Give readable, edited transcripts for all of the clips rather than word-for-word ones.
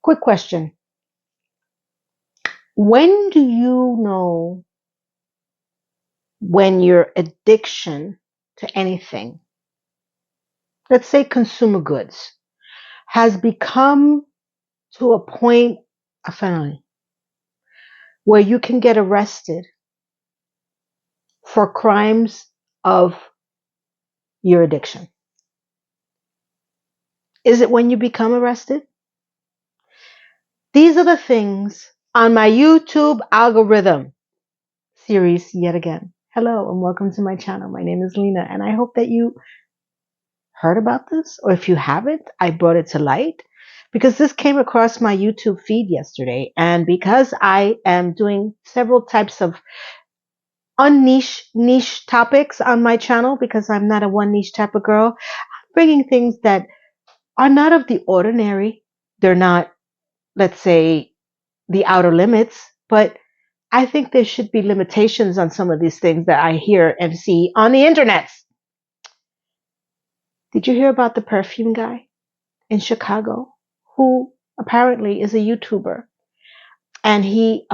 Quick question. When do you know when your addiction to anything, let's say consumer goods, has become to a point, a felony, where you can get arrested for crimes of your addiction? Is it when you become arrested? These are the things on my YouTube algorithm series yet again. Hello and welcome to my channel. My name is Lena and I hope that you heard about this, or if you haven't, I brought it to light because this came across my YouTube feed yesterday, and because I am doing several types of niche topics on my channel, because I'm not a one niche type of girl, I'm bringing things that are not of the ordinary. They're not, let's say, the outer limits, but I think there should be limitations on some of these things that I hear and see on the internet. Did you hear about the perfume guy in Chicago who apparently is a YouTuber, and he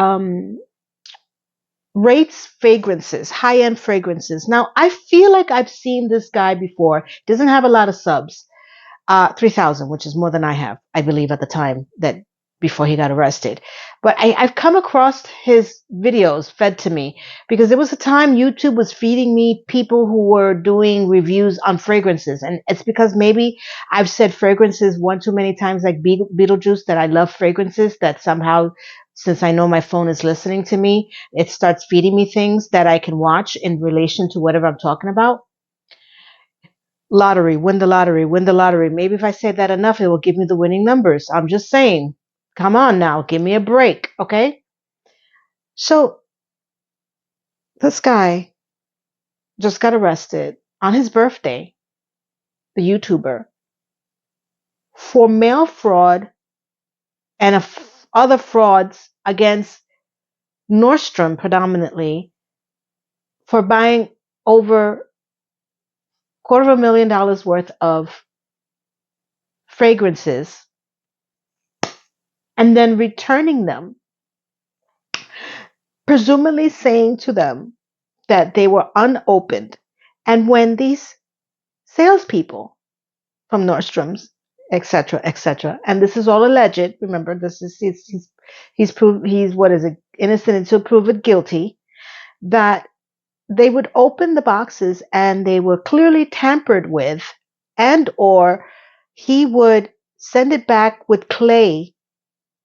rates fragrances, high-end fragrances? Now, I feel like I've seen this guy before. Doesn't have a lot of subs. 3,000, which is more than I have, I believe, at the time that before he got arrested. But I've come across his videos fed to me because there was a time YouTube was feeding me people who were doing reviews on fragrances. And it's because maybe I've said fragrances one too many times, like Beetlejuice, that I love fragrances, that somehow, since I know my phone is listening to me, it starts feeding me things that I can watch in relation to whatever I'm talking about. Lottery, win the lottery, win the lottery. Maybe if I say that enough, it will give me the winning numbers. I'm just saying. Come on now, give me a break, okay? So this guy just got arrested on his birthday, the YouTuber, for mail fraud and other frauds against Nordstrom predominantly, for buying over $250,000 worth of fragrances and then returning them, presumably saying to them that they were unopened. And when these salespeople from Nordstrom's, etc., and this is all alleged. Remember, this is he's what is it, innocent until proven guilty. That they would open the boxes and they were clearly tampered with, and or he would send it back with clay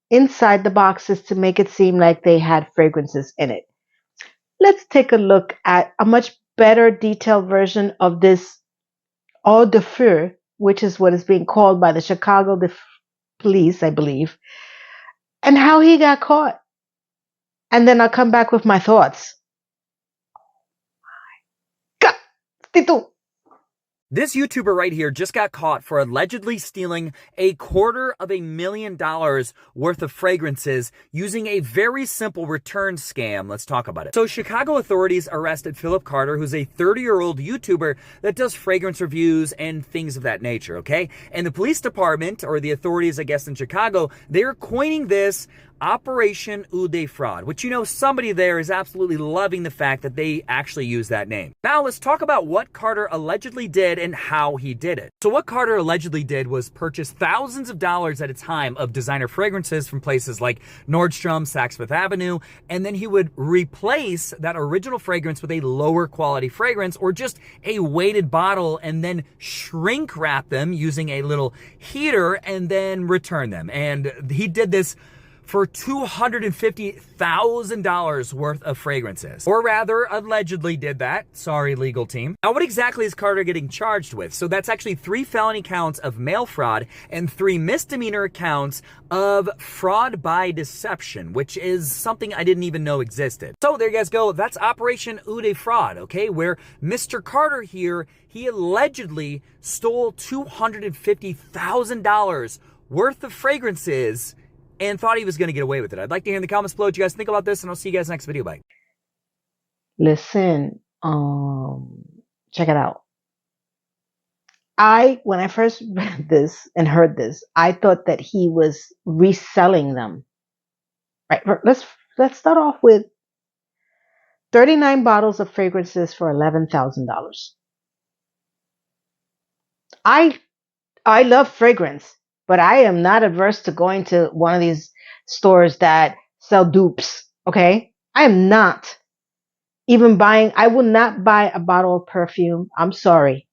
inside the boxes to make it seem like they had fragrances in it. Let's take a look at a much better detailed version of this eau de feu, which is what is being called by the Chicago police, I believe, and how he got caught. And then I'll come back with my thoughts. This YouTuber right here just got caught for allegedly stealing $250,000 worth of fragrances using a very simple return scam. Let's talk about it. So Chicago authorities arrested Philip Carter, who's a 30-year-old YouTuber that does fragrance reviews and things of that nature, okay? And the police department, or the authorities, I guess, in Chicago, they're coining this Operation Eau de Fraud, which, you know, somebody there is absolutely loving the fact that they actually use that name. Now let's talk about what Carter allegedly did and how he did it. So what Carter allegedly did was purchase thousands of dollars at a time of designer fragrances from places like Nordstrom, Saks Fifth Avenue, and then he would replace that original fragrance with a lower quality fragrance or just a weighted bottle and then shrink wrap them using a little heater and then return them. And he did this for $250,000 worth of fragrances. Or rather, allegedly did that. Sorry, legal team. Now, what exactly is Carter getting charged with? So that's actually 3 felony counts of mail fraud and 3 misdemeanor counts of fraud by deception, which is something I didn't even know existed. So there you guys go. That's Operation Eau de Fraud, okay? Where Mr. Carter here, he allegedly stole $250,000 worth of fragrances and thought he was going to get away with it. I'd like to hear in the comments below what you guys think about this, and I'll see you guys next video. Bye. Listen, check it out. When I first read this and heard this, I thought that he was reselling them. Right? Let's start off with 39 bottles of fragrances for $11,000. I I love fragrance, but I am not averse to going to one of these stores that sell dupes. Okay? I am not even buying, I will not buy a bottle of perfume. I'm sorry.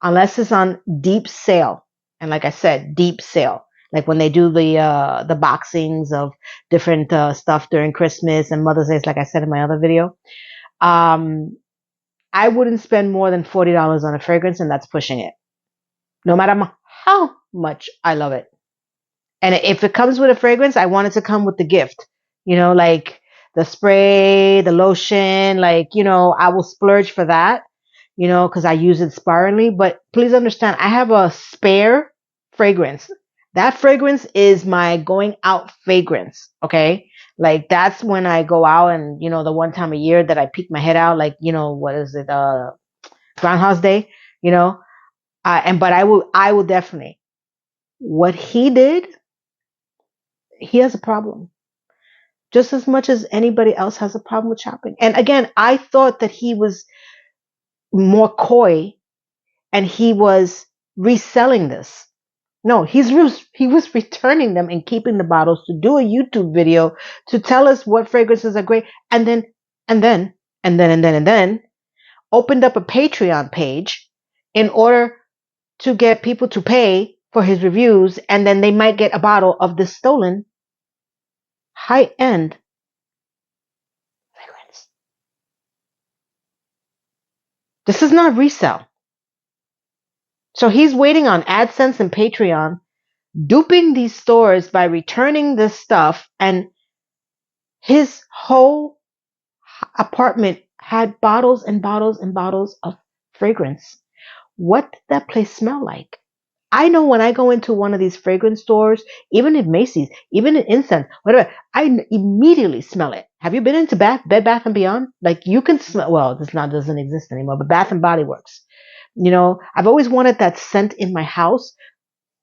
Unless it's on deep sale. And like I said, deep sale. Like when they do the boxings of different stuff during Christmas and Mother's Day, like I said in my other video. Um, I wouldn't spend more than $40 on a fragrance, and that's pushing it. No matter how much I love it. And if it comes with a fragrance, I want it to come with the gift. Like the spray, the lotion, like, I will splurge for that, because I use it sparingly. But please understand, I have a spare fragrance. That fragrance is my going out fragrance. Okay. Like that's when I go out and, the one time a year that I peek my head out, like, what is it? Groundhog's Day, you know, but I will definitely, what he did, he has a problem just as much as anybody else has a problem with shopping. And again, I thought that he was more coy and he was reselling this. No, he was returning them and keeping the bottles to do a YouTube video to tell us what fragrances are great, and then opened up a Patreon page in order to get people to pay for his reviews, and then they might get a bottle of this stolen high end fragrance. This is not resale. So he's waiting on AdSense and Patreon, duping these stores by returning this stuff, and his whole apartment had bottles and bottles and bottles of fragrance. What did that place smell like? I know when I go into one of these fragrance stores, even in Macy's, even in Incense, whatever, I immediately smell it. Have you been into Bed Bath and Beyond? Like you can smell. Well, this now doesn't exist anymore, but Bath and Body Works. I've always wanted that scent in my house,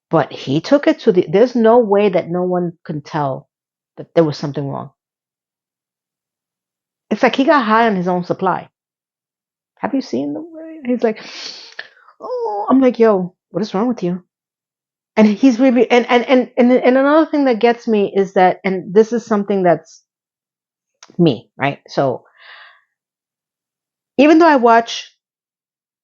but he took it to there's no way that no one can tell that there was something wrong. It's like he got high on his own supply. Have you seen the way? He's like, oh, I'm like, yo, what is wrong with you? And he's really, and another thing that gets me is that, and this is something that's me, right? So even though I watch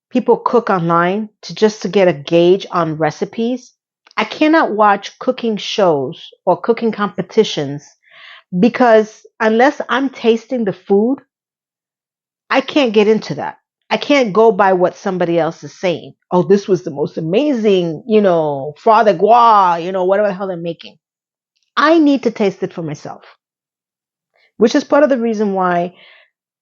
people cook online to get a gauge on recipes, I cannot watch cooking shows or cooking competitions because unless I'm tasting the food, I can't get into that. I can't go by what somebody else is saying. Oh, this was the most amazing, foie de gras, whatever the hell they're making. I need to taste it for myself, which is part of the reason why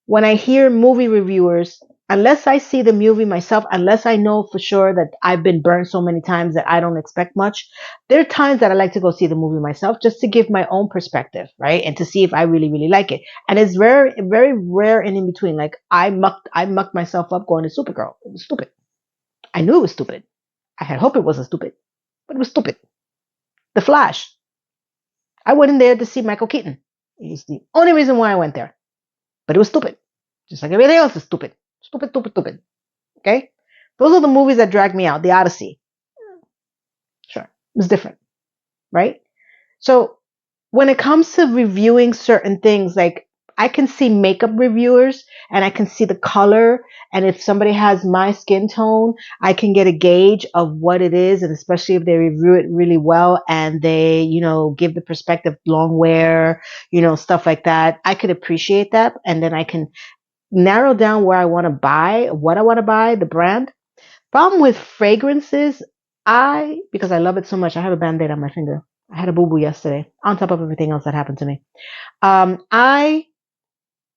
when I hear movie reviewers, unless I see the movie myself, unless I know for sure that I've been burned so many times that I don't expect much, there are times that I like to go see the movie myself just to give my own perspective, right? And to see if I really, really like it. And it's very, very rare and in between. Like I mucked myself up going to Supergirl. It was stupid. I knew it was stupid. I had hoped it wasn't stupid, but it was stupid. The Flash. I went in there to see Michael Keaton. It's the only reason why I went there. But it was stupid. Just like everything else is stupid. Stupid, stupid, stupid. Okay? Those are the movies that drag me out. The Odyssey. Sure. It was different. Right? So when it comes to reviewing certain things, like I can see makeup reviewers and I can see the color. And if somebody has my skin tone, I can get a gauge of what it is. And especially if they review it really well and they, give the perspective long wear, stuff like that. I could appreciate that. And then I can narrow down where I want to buy, what I want to buy, the brand. Problem with fragrances, because I love it so much, I have a band-aid on my finger. I had a boo-boo yesterday, on top of everything else that happened to me. I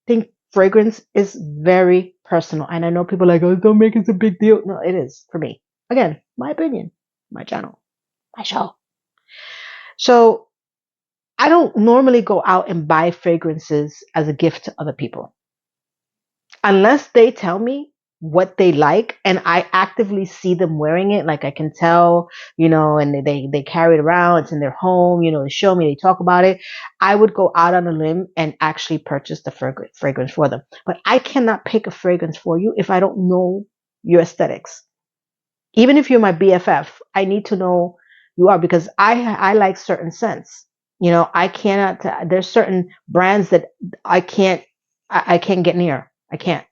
think fragrance is very personal. And I know people are like, oh, don't make it a big deal. No, it is for me. Again, my opinion, my channel, my show. So I don't normally go out and buy fragrances as a gift to other people. Unless they tell me what they like, and I actively see them wearing it. Like I can tell, and they carry it around. It's in their home, they show me, they talk about it. I would go out on a limb and actually purchase the fragrance for them. But I cannot pick a fragrance for you if I don't know your aesthetics. Even if you're my BFF, I need to know you are, because I like certain scents. I cannot. There's certain brands that I can't. I can't get near. I can't.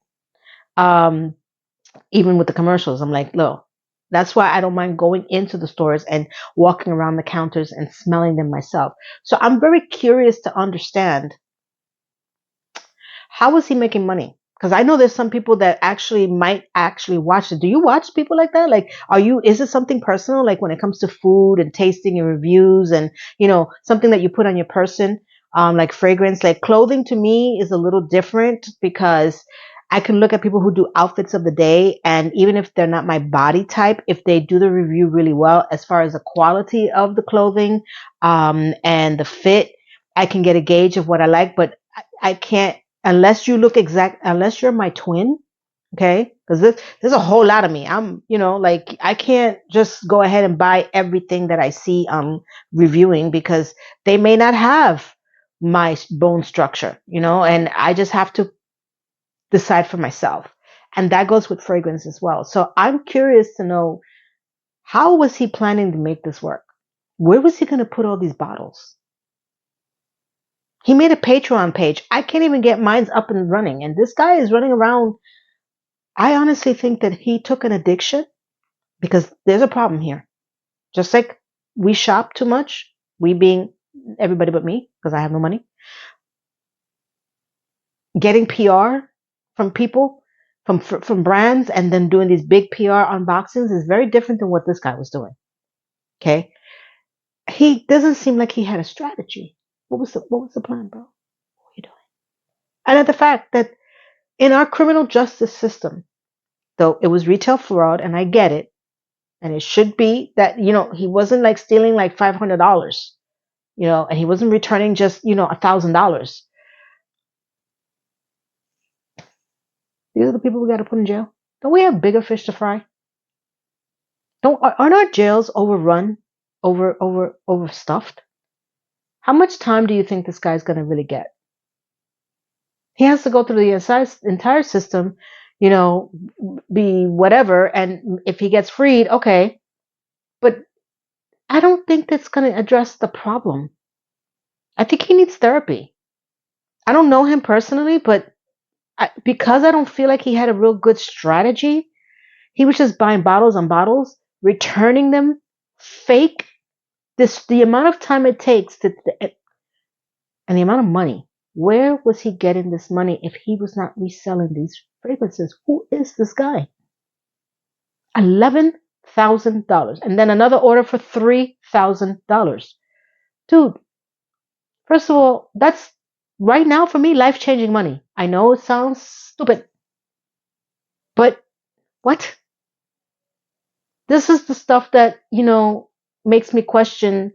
Um, Even with the commercials, I'm like, look. That's why I don't mind going into the stores and walking around the counters and smelling them myself. So I'm very curious to understand, how was he making money? Because I know there's some people that actually might actually watch it. Do you watch people like that? Like, is it something personal? Like when it comes to food and tasting and reviews and, something that you put on your person, like fragrance, like clothing to me is a little different, because I can look at people who do outfits of the day. And even if they're not my body type, if they do the review really well, as far as the quality of the clothing, and the fit, I can get a gauge of what I like, but I can't, unless you look exact, unless you're my twin, okay? Because there's a whole lot of me. I'm, like I can't just go ahead and buy everything that I see reviewing, because they may not have my bone structure, and I just have to decide for myself. And that goes with fragrance as well. So I'm curious to know, how was he planning to make this work? Where was he going to put all these bottles? He made a Patreon page. I can't even get mine up and running. And this guy is running around. I honestly think that he took an addiction, because there's a problem here. Just like we shop too much, we being everybody but me, because I have no money. Getting PR from people, from brands, and then doing these big PR unboxings is very different than what this guy was doing. Okay, he doesn't seem like he had a strategy. What was the plan, bro? What were you doing? And at the fact that in our criminal justice system, though it was retail fraud, and I get it, and it should be that, he wasn't like stealing like $500, and he wasn't returning just, $1,000. These are the people we got to put in jail. Don't we have bigger fish to fry? Aren't our jails overrun, overstuffed? How much time do you think this guy's gonna really get? He has to go through the entire system, be whatever, and if he gets freed, okay. But I don't think that's gonna address the problem. I think he needs therapy. I don't know him personally, but because I don't feel like he had a real good strategy, he was just buying bottles on bottles, returning them fake. The amount of time it takes and the amount of money. Where was he getting this money if he was not reselling these fragrances? Who is this guy? $11,000. And then another order for $3,000. Dude, first of all, that's right now for me life-changing money. I know it sounds stupid, but what? This is the stuff that, makes me question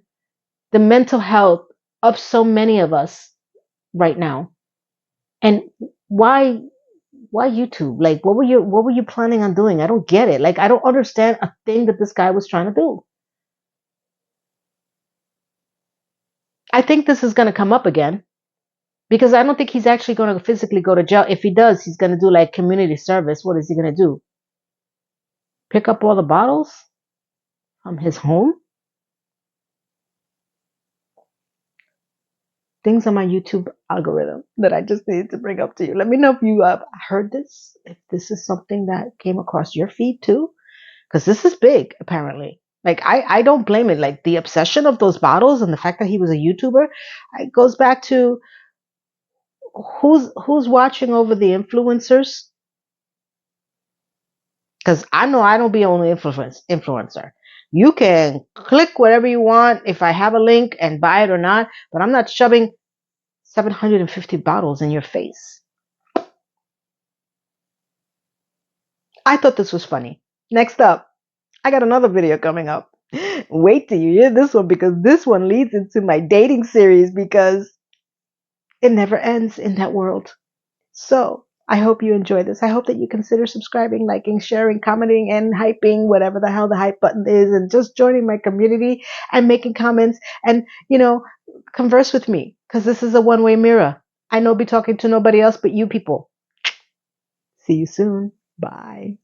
the mental health of so many of us right now. And why YouTube? Like, what were you planning on doing? I don't get it. Like, I don't understand a thing that this guy was trying to do. I think this is going to come up again, because I don't think he's actually going to physically go to jail. If he does, he's going to do like community service. What is he going to do? Pick up all the bottles from his home? Things on my YouTube algorithm that I just needed to bring up to you. Let me know if you have heard this, if this is something that came across your feed too, because this is big, apparently. Like, I don't blame it. Like, the obsession of those bottles and the fact that he was a YouTuber, it goes back to who's watching over the influencers. Because I know I don't be only influencer. You can click whatever you want if I have a link and buy it or not, but I'm not shoving 750 bottles in your face. I thought this was funny. Next up, I got another video coming up. Wait till you hear this one, because this one leads into my dating series, because it never ends in that world. So I hope you enjoy this. I hope that you consider subscribing, liking, sharing, commenting, and hyping whatever the hell the hype button is, and just joining my community and making comments and, converse with me, because this is a one-way mirror. I know be talking to nobody else but you people. See you soon. Bye.